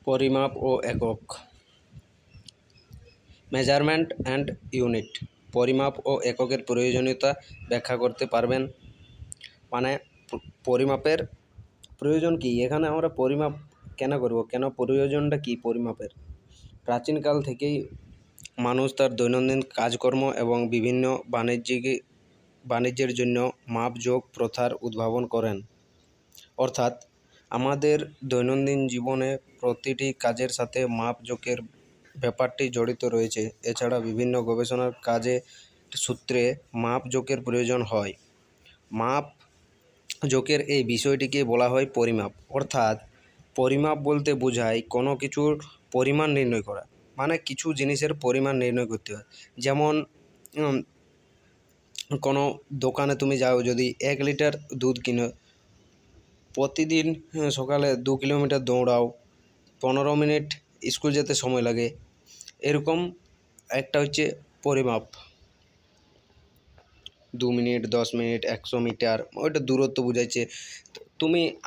পরিমাপ ও একক। Measurement and unit. পরিমাপ ও এককের প্রয়োজনীয়তা ব্যাখ্যা করতে পারবেন? মানে পরিমাপের প্রয়োজন কি, এখানে আমরা পরিমাপ কেন করব, কেন প্রয়োজনটা কি পরিমাপের? প্রাচীনকাল থেকেই মানুষ তার দৈনন্দিন কাজকর্ম এবং বিভিন্ন বাণিজ্যের জন্য মাপজোক প্রথার উদ্ভাবন করেন। অর্থাৎ আমাদের দৈনন্দিন জীবনে প্রতিটি কাজের সাথে মাপজোকের ব্যাপারটি জড়িত রয়েছে। এছাড়া বিভিন্ন গবেষণার কাজে সূত্রে মাপজোকের প্রয়োজন হয়। মাপজোকের এই বিষয়টিকে বলা হয় পরিমাপ। অর্থাৎ পরিমাপ বলতে বোঝায় কোনো কিছুর পরিমাণ নির্ণয় করা, মানে কিছু জিনিসের পরিমাণ নির্ণয় করতে হয়। যেমন কোনো দোকানে তুমি যাও, যদি 1 লিটার দুধ কিনো, প্রতিদিন সকালে 2 কিলোমিটার দৌড়াও, 15 মিনিট স্কুল যেতে সময় লাগে, এরকম একটা হচ্ছে পরিমাপ। 2 মিনিট, 10 মিনিট, 100 মিটার, ওইটা দূরত্ব বুঝাইছে।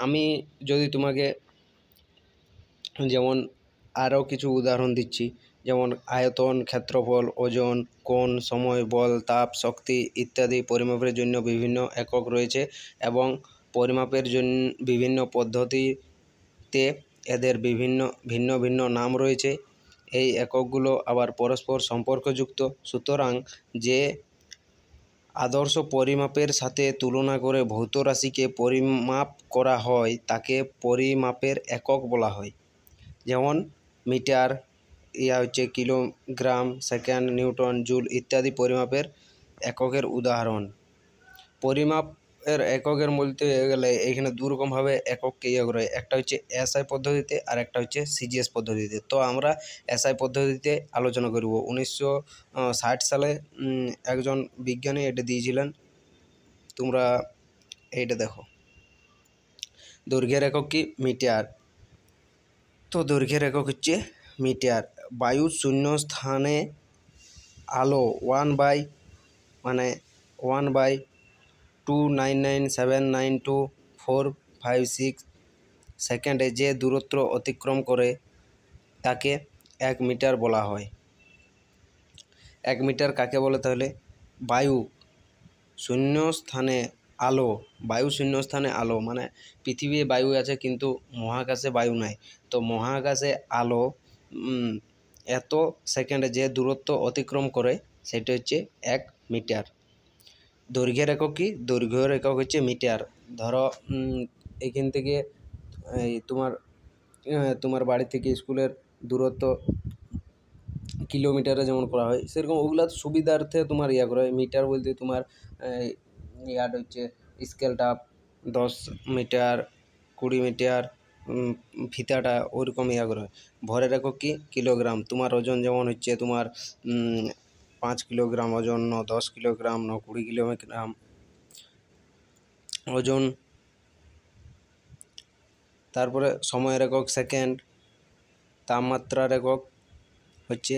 আমি যদি তোমাকে যেমন আরও কিছু উদাহরণ দিচ্ছি, যেমন আয়তন, ক্ষেত্রফল, ওজন, কোণ, সময়, বল, তাপ, শক্তি ইত্যাদি পরিমাপের জন্য বিভিন্ন একক রয়েছে এবং পরিমাপের জন্য বিভিন্ন পদ্ধতিতে এদের ভিন্ন ভিন্ন নাম রয়েছে। এই এককগুলো আবার পরস্পর সম্পর্কযুক্ত। সুতরাং যে আদর্শ পরিমাপের সাথে তুলনা করে ভৌত রাশিকে পরিমাপ করা হয় তাকে পরিমাপের একক বলা হয়। যেমন মিটার, হচ্ছে কিলোগ্রাম, সেকেন্ড, নিউটন, জুল ইত্যাদি পরিমাপের এককের উদাহরণ। পরিমাপের এককের বলতে গেলে এখানে দুরকমভাবে একককে করা হয়। একটা হচ্ছে এসআই পদ্ধতিতে আর একটা হচ্ছে সিজিএস পদ্ধতিতে। তো আমরা এসআই পদ্ধতিতে আলোচনা করব। 1960 সালে একজন বিজ্ঞানী এটা দিয়েছিলেন। তোমরা এইটা দেখো। দৈর্ঘ্যের একক কি? মিটার। তো দৈর্ঘ্যের একক হচ্ছে মিটার। বায়ু শূন্য স্থানে আলো 1/299792456 সেকেন্ডে যে দূরত্ব অতিক্রম করে তাকে 1 মিটার বলা হয়। 1 মিটার কাকে বলে তাহলে? বায়ু শূন্যস্থানে আলো, মানে পৃথিবী বায়ু আছে কিন্তু মহাকাশে বায়ু নাই। তো মহাকাশে আলো এত সেকেন্ডে যে দূরত্ব অতিক্রম করে সেটা হচ্ছে 1 মিটার। দৈর্ঘ্যের একক কি? দৈর্ঘ্যের একক হচ্ছে মিটার। ধরো এখান থেকে এই তোমার বাড়ি থেকে স্কুলের দূরত্ব কিলোমিটারে যেমন করা হয়, সেরকম ওগুলা সুবিধার্থে তোমার করা হয়। মিটার বলতে তোমার হচ্ছে স্কেলটা 10 মিটার, 20 মিটার, ফিতাটা ওরকম করা হয়। ভরের একক কি? কিলোগ্রাম। তোমার ওজন যেমন হচ্ছে তোমার 5 কিলোগ্রাম ওজন, 10 কিলোগ্রাম, 20 কিলোগ্রাম ওজন। তারপরে সময়ের একক সেকেন্ড। তাপমাত্রার একক হচ্ছে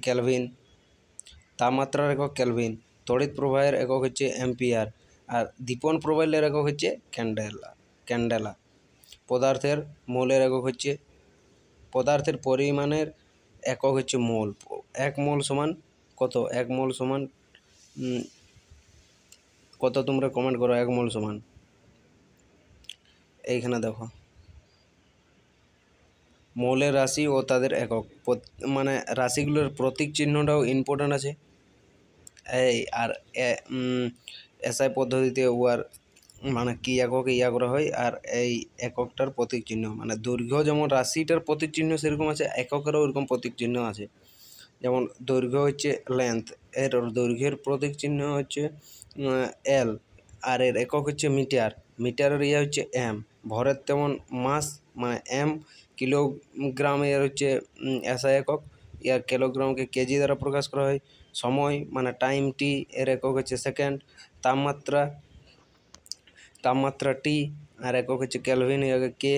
কেলভিন। তাপমাত্রার একক কেলভিন। তড়িৎ প্রবাহের একক হচ্ছে অ্যাম্পিয়ার। আর দীপন প্রবাহের একক হচ্ছে ক্যান্ডেলা। পদার্থের মোলের একক হচ্ছে, পদার্থের পরিমাণের একক হচ্ছে মোল। 1 মোল সমান কত? 1 মোল সমান কত? তোমরা কমেন্ট করো। 1 মোল সমান, এইখানে দেখো, মৌলের রাশি ও তাদের একক, মানে রাশিগুলোর প্রতীক চিহ্নটাও ইম্পর্ট্যান্ট আছে। আর এসআই পদ্ধতিতে উয়ার মানে কি এককে করা হয়, আর এই এককটার প্রতীক চিহ্ন, মানে দৈর্ঘ্য যেমন রাশিটার প্রতীক চিহ্ন সেরকম আছে, এককেরও ওরকম প্রতীক চিহ্ন আছে। যেমন দৈর্ঘ্য হচ্ছে লেন্থ, এর দৈর্ঘ্যের প্রতীক চিহ্ন হচ্ছে এল, আর এর একক হচ্ছে মিটার। মিটারের হচ্ছে এম। ভরের তেমন মাস, মানে এম। কিলোগ্রাম হচ্ছে এসআই একক, কিলোগ্রামকে কেজি দ্বারা প্রকাশ করা হয়। সময় মানে টাইম টি, এর একক হচ্ছে সেকেন্ড। তাপমাত্রা টি, আর একক হচ্ছে কেলভিন, কে।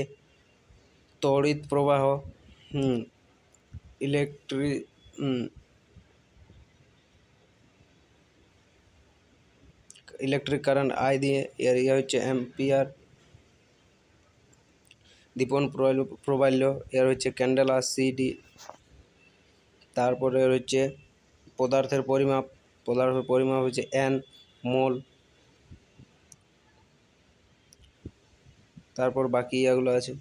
তড়িৎ প্রবাহ ইলেকট্রিক কারেন্ট আই দিয়ে, এর হচ্ছে অ্যাম্পিয়ার। দীপন প্রবাল্য এর হচ্ছে ক্যান্ডেলা সিডি। তারপরে হচ্ছে পদার্থের পরিমাপ হচ্ছে এন মোল। তারপর বাকি এগুলো আছে।